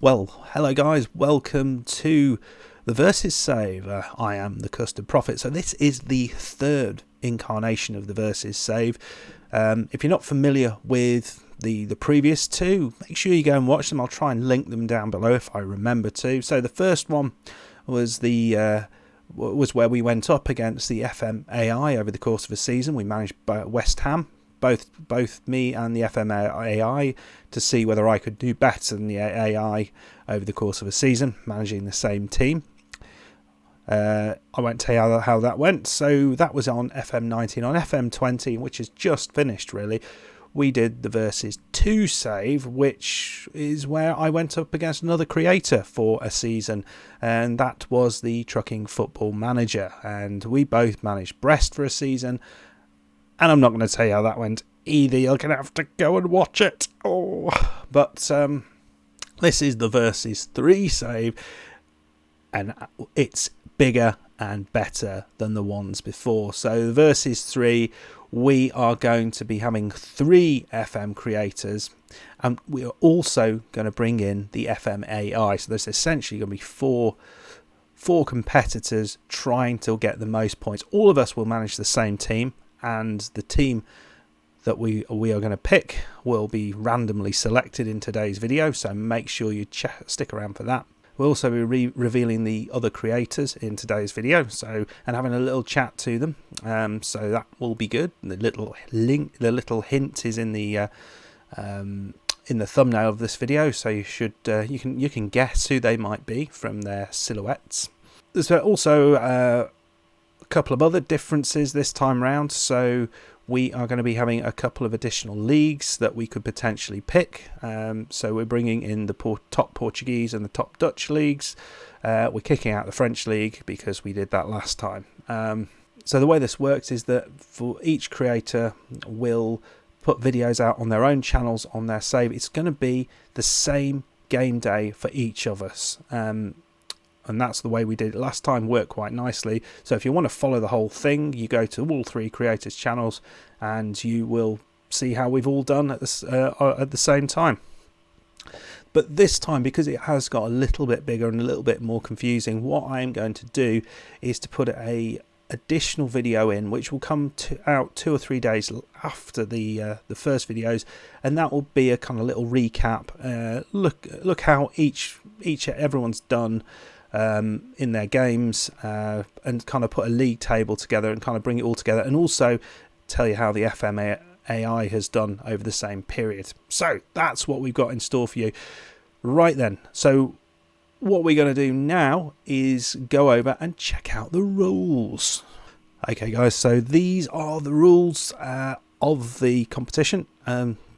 Well, hello guys, welcome to the Versus Save. I am the Custard Prophet. So this is the third incarnation of the Versus Save. If you're not familiar with the previous two, make sure you go and watch them. I'll try and link them down below if I remember to. So the first one was was where we went up against the FM over the course of a season. We managed West Ham, both me and the FM to see whether I could do better than the AI over the course of a season, managing the same team. I won't tell you how that went. So that was on FM19. On FM20, which is just finished really, we did the Versus 2 save, which is where I went up against another creator for a season, and that was the Trucking Football Manager, and we both managed Brest for a season. And I'm not going to tell you how that went either. You're going to have to go and watch it. But this is the Versus 3 save, and it's bigger and better than the ones before. So the Versus 3, we are going to be having 3 FM creators, and we are also going to bring in the FM AI. So there's essentially going to be four competitors trying to get the most points. All of us will manage the same team, and the team that we are going to pick will be randomly selected in today's video, so make sure you stick around for that. We'll also be revealing the other creators in today's video, and having a little chat to them, so that will be good. The little hint is in the thumbnail of this video, so you can guess who they might be from their silhouettes. There's also a couple of other differences this time round. So we are going to be having a couple of additional leagues that we could potentially pick. So we're bringing in the top Portuguese and the top Dutch leagues. We're kicking out the French league because we did that last time. So the way this works is that for each creator will put videos out on their own channels on their save. It's going to be the same game day for each of us. And that's the way we did it last time. Worked quite nicely. So if you want to follow the whole thing, you go to all 3 creators' channels, and you will see how we've all done at the same time. But this time, because it has got a little bit bigger and a little bit more confusing, what I'm going to do is to put a additional video in, which will come out 2 or 3 days after the first videos, and that will be a kind of little recap. Look how everyone's done in their games, and kind of put a league table together and kind of bring it all together, and also tell you how the FM AI has done over the same period. So that's what we've got in store for you. Right then, so what we're going to do now is go over and check out the rules. Okay guys, so these are the rules of the competition,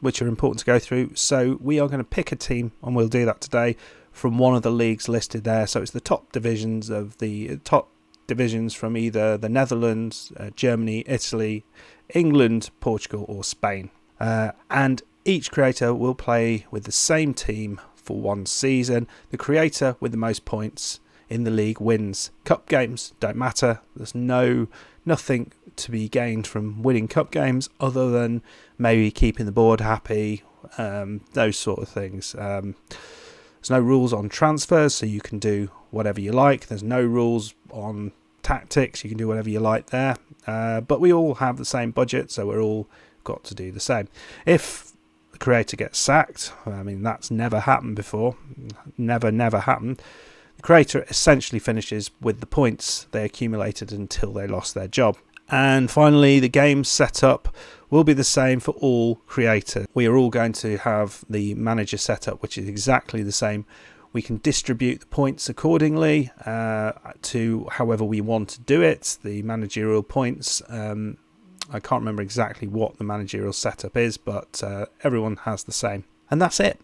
which are important to go through. So we are going to pick a team, and we'll do that today, from one of the leagues listed there. So it's the top divisions from either the Netherlands, Germany, Italy, England, Portugal or Spain. And each creator will play with the same team for one season. The creator with the most points in the league wins. Cup games don't matter. There's nothing to be gained from winning cup games other than maybe keeping the board happy, those sort of things. There's no rules on transfers, so you can do whatever you like. There's no rules on tactics. You can do whatever you like there. But we all have the same budget, so we're all got to do the same. If the creator gets sacked, I mean, that's never happened before. Never happened. The creator essentially finishes with the points they accumulated until they lost their job. And finally, the game setup will be the same for all creators. We are all going to have the manager setup, which is exactly the same. We can distribute the points accordingly to however we want to do it. The managerial points, I can't remember exactly what the managerial setup is, but everyone has the same. And that's it.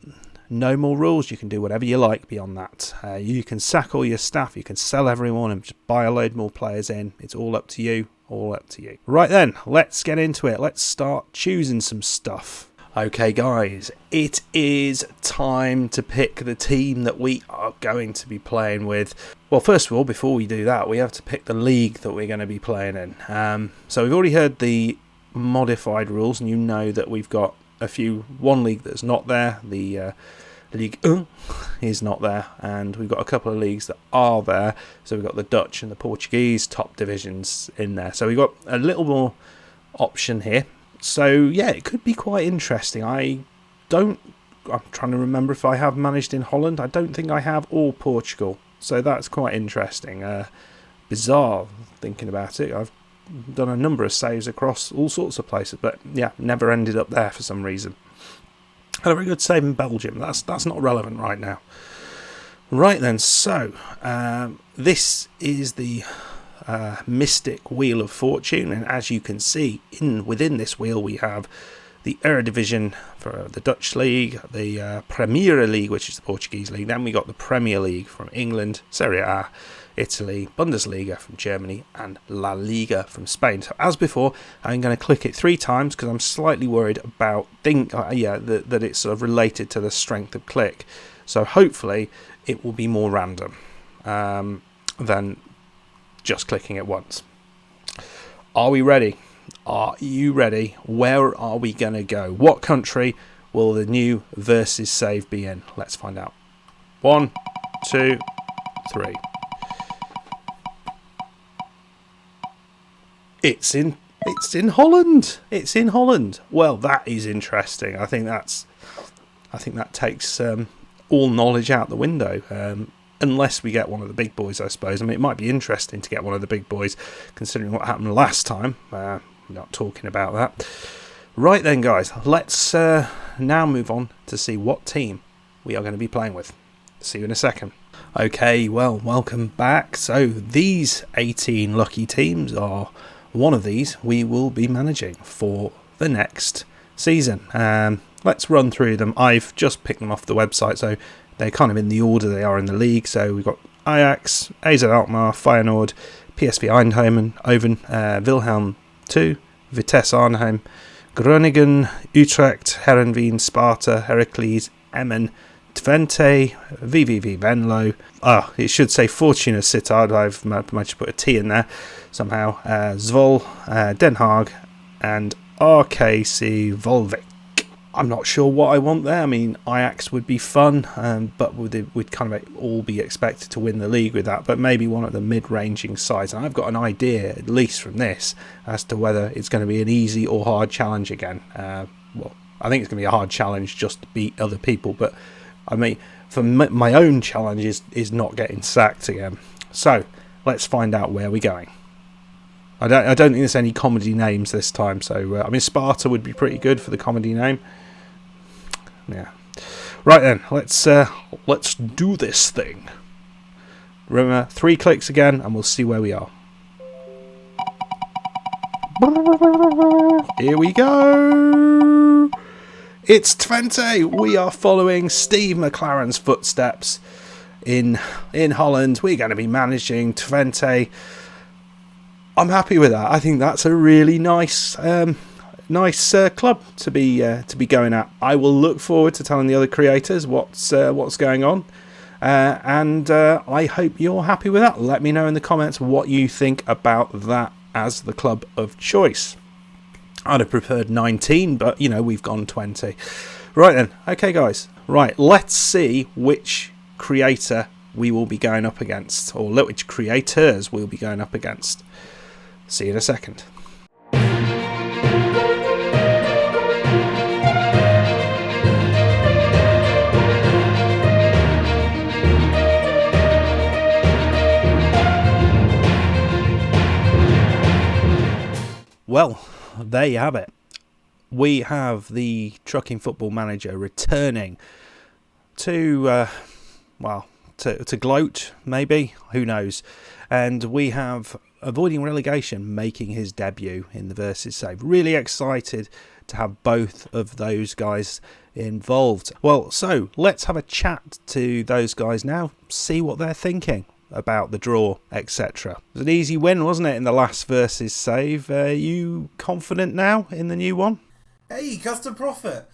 No more rules. You can do whatever you like beyond that. You can sack all your staff. You can sell everyone and just buy a load more players in. It's all up to you. All up to you. Right then, let's get into it. Let's start choosing some stuff. Okay guys, it is time to pick the team that we are going to be playing with. Well, first of all, before we do that, we have to pick the league that we're going to be playing in. So we've already heard the modified rules, and you know that we've got one league that's not there, the Ligue 1 is not there, and we've got a couple of leagues that are there. So we've got the Dutch and the Portuguese top divisions in there. So we've got a little more option here. So yeah, it could be quite interesting. I'm trying to remember if I have managed in Holland. I don't think I have, or Portugal. So that's quite interesting. Bizarre thinking about it. I've done a number of saves across all sorts of places, but yeah, never ended up there for some reason. Had a very good save in Belgium. That's not relevant right now. Right then, so this is the Mystic Wheel of Fortune, and as you can see, within this wheel we have the Eredivisie for the Dutch League, the Premier League, which is the Portuguese league. Then we got the Premier League from England, Serie A, Italy, Bundesliga from Germany, and La Liga from Spain. So as before, I'm going to click it 3 times because I'm slightly worried about that it's sort of related to the strength of click. So hopefully it will be more random than just clicking it once. Are we ready? Are you ready? Where are we going to go? What country will the new versus save be in? Let's find out. 1, 2, 3. It's in Holland. It's in Holland. Well, that is interesting. I think that takes all knowledge out the window. Unless we get one of the big boys, I suppose. I mean, it might be interesting to get one of the big boys, considering what happened last time. We're not talking about that. Right then, guys, let's now move on to see what team we are going to be playing with. See you in a second. Okay, well, welcome back. So these 18 lucky teams are one of these we will be managing for the next season. Let's run through them. I've just picked them off the website, so they're kind of in the order they are in the league. So we've got Ajax, AZ Alkmaar, Feyenoord, PSV Eindhoven, Wilhelm II, Vitesse Arnhem, Groningen, Utrecht, Heerenveen, Sparta, Heracles, Emmen, Twente, VVV Venlo. It should say Fortuna Sittard. I've managed to put a T in there somehow. Zwolle, Den Haag, and RKC Volvic. I'm not sure what I want there. I mean, Ajax would be fun, but we'd kind of all be expected to win the league with that. But maybe one of the mid-ranging sides. And I've got an idea, at least from this, as to whether it's going to be an easy or hard challenge again. Well, I think it's going to be a hard challenge just to beat other people. But I mean, for my own challenge is not getting sacked again. So let's find out where we're going. I don't think there's any comedy names this time. So I mean, Sparta would be pretty good for the comedy name. Yeah. Right then, let's do this thing. Remember, 3 clicks again, and we'll see where we are. Here we go. It's Twente. We are following Steve McLaren's footsteps in Holland. We're going to be managing Twente. I'm happy with that. I think that's a really nice club to be going at. I will look forward to telling the other creators what's going on, and I hope you're happy with that. Let me know in the comments what you think about that as the club of choice. I'd have preferred 19, but we've gone 20. Right then, okay guys. Right, let's see which creator we will be going up against, or which creators we'll be going up against. See you in a second. Well, there you have it. We have the Trucking Football Manager returning to gloat, maybe, who knows. And we have Avoiding Relegation making his debut in the Versus Save. Really excited to have both of those guys involved. Well, so let's have a chat to those guys now, see what they're thinking about the draw, etc. It was an easy win, wasn't it, in the last Versus Save? Are you confident now in the new one? Hey, Custom Profit.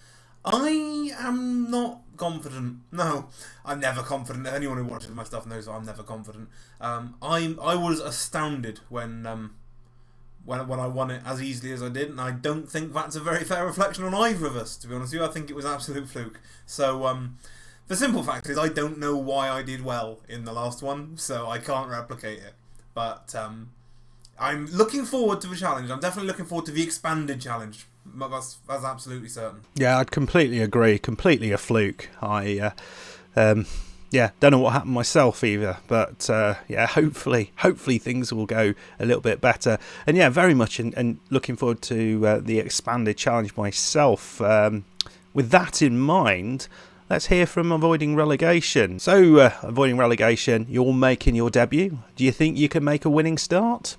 I am not confident. No, I'm never confident. Anyone who watches my stuff knows I'm never confident. I was astounded when I won it as easily as I did, and I don't think that's a very fair reflection on either of us, to be honest with you. I think it was absolute fluke. So The simple fact is I don't know why I did well in the last one, so I can't replicate it. But I'm looking forward to the challenge. I'm definitely looking forward to the expanded challenge. That's absolutely certain. Yeah, I'd completely agree. Completely a fluke. Don't know what happened myself either, but hopefully things will go a little bit better. And yeah, very much and looking forward to the expanded challenge myself. With that in mind, let's hear from Avoiding Relegation. So, Avoiding Relegation, you're making your debut. Do you think you can make a winning start?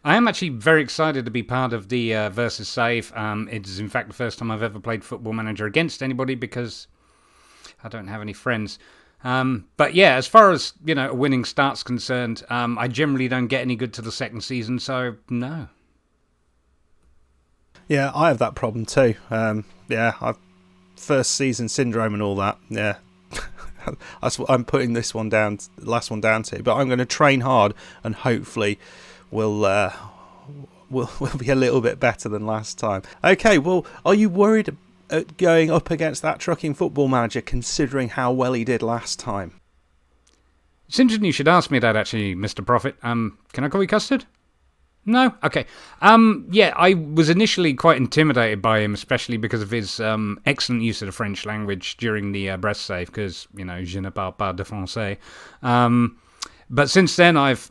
I am actually very excited to be part of the Versus Save. It is in fact the first time I've ever played Football Manager against anybody because I don't have any friends. But yeah, as far as, a winning start's concerned, I generally don't get any good to the second season, so no. Yeah, I have that problem too. I've first season syndrome and all that. Yeah, that's what I'm putting this one down, last one down to. But I'm going to train hard and hopefully we'll be a little bit better than last time. Okay, well, are you worried at going up against that trucking Football Manager, considering how well he did last time? It's interesting you should ask me that, actually, Mr. Prophet. Can I call you Custard? No? Okay. I was initially quite intimidated by him, especially because of his excellent use of the French language during the breast save, because, je ne parle pas de français. But since then, I've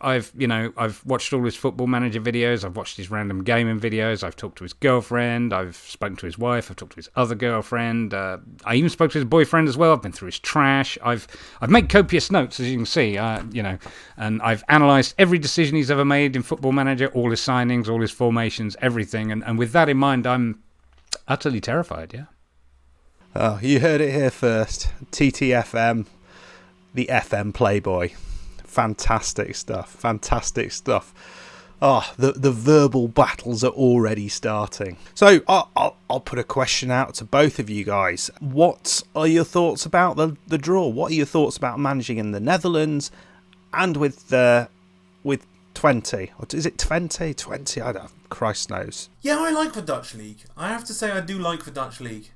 watched all his Football Manager videos. I've watched his random gaming videos. I've talked to his girlfriend. I've spoken to his wife. I've talked to his other girlfriend. I even spoke to his boyfriend as well. I've been through his trash. I've made copious notes, as you can see. And I've analysed every decision he's ever made in Football Manager, all his signings, all his formations, everything. And with that in mind, I'm utterly terrified. Yeah. Oh, you heard it here first. TTFM, the FM Playboy. Fantastic stuff. Oh, the verbal battles are already starting. So I'll put a question out to both of you guys. What are your thoughts about the draw? What are your thoughts about managing in the Netherlands and with 20? Or is it 20? 20? I don't. Christ knows. Yeah, I like the Dutch League. I have to say I do like the Dutch League.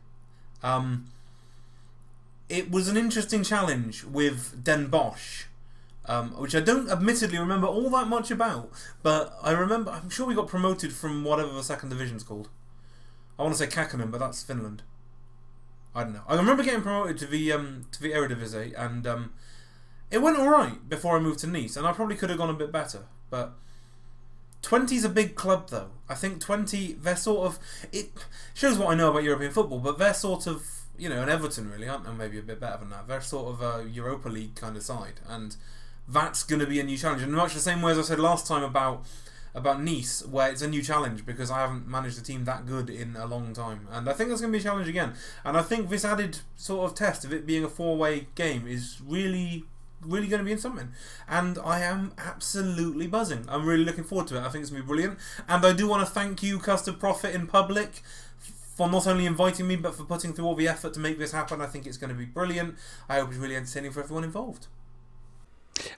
It was an interesting challenge with Den Bosch. Which I don't admittedly remember all that much about, but I'm sure we got promoted from whatever the second division's called. I want to say Kakkonen, but that's Finland. I don't know. I remember getting promoted to the Eredivisie, and it went alright before I moved to Nice, and I probably could have gone a bit better, but 20's a big club though. I think 20, they're sort of, it shows what I know about European football, but they're sort of, an Everton really, aren't they? Maybe a bit better than that. They're sort of a Europa League kind of side, and that's going to be a new challenge. And much the same way as I said last time about Nice, where it's a new challenge because I haven't managed a team that good in a long time. And I think that's going to be a challenge again. And I think this added sort of test of it being a 4-way game is really, really going to be in something. And I am absolutely buzzing. I'm really looking forward to it. I think it's going to be brilliant. And I do want to thank you, Custard Prophet, in public for not only inviting me, but for putting through all the effort to make this happen. I think it's going to be brilliant. I hope it's really entertaining for everyone involved.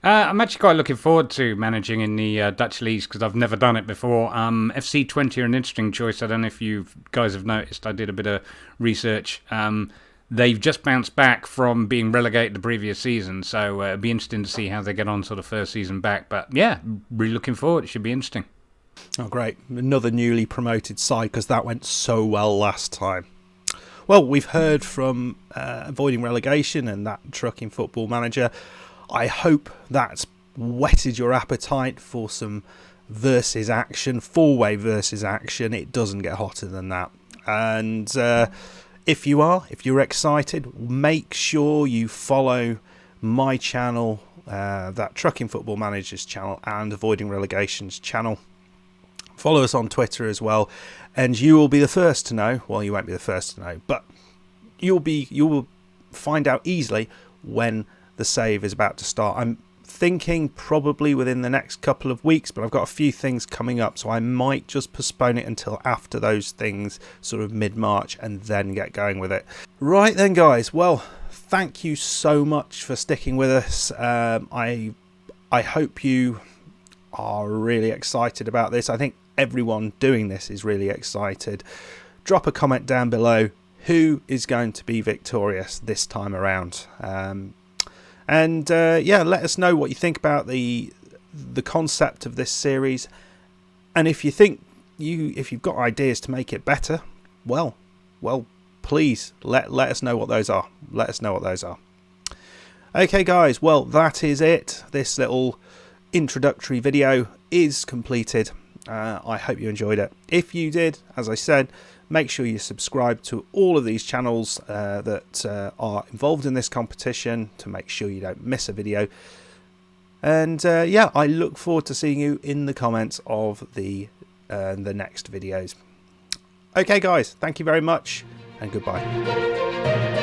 I'm actually quite looking forward to managing in the Dutch leagues because I've never done it before. FC20 are an interesting choice. I don't know if you guys have noticed. I did a bit of research. They've just bounced back from being relegated the previous season, so it'll be interesting to see how they get on sort of first season back. But yeah, really looking forward. It should be interesting. Oh, great. Another newly promoted side because that went so well last time. Well, we've heard from Avoiding Relegation and that trucking Football Manager. I hope that's whetted your appetite for some versus action, 4-way versus action. It doesn't get hotter than that. And if you're excited, make sure you follow my channel, that Trucking Football Manager's channel and Avoiding Relegation's channel. Follow us on Twitter as well, and you will be the first to know. Well, you won't be the first to know, but you will find out easily when the save is about to start. I'm thinking probably within the next couple of weeks, but I've got a few things coming up, so I might just postpone it until after those things, sort of mid-March, and then get going with it. Right then, guys. Well, thank you so much for sticking with us. I hope you are really excited about this. I think everyone doing this is really excited. Drop a comment down below who is going to be victorious this time around. Yeah, let us know what you think about the concept of this series, and if you think if you've got ideas to make it better, well, please let us know what those are. Let us know what those are. Okay, guys. Well, that is it. This little introductory video is completed. I hope you enjoyed it. If you did, as I said, make sure you subscribe to all of these channels that are involved in this competition to make sure you don't miss a video. And yeah, I look forward to seeing you in the comments of the next videos. Okay, guys, thank you very much, and goodbye.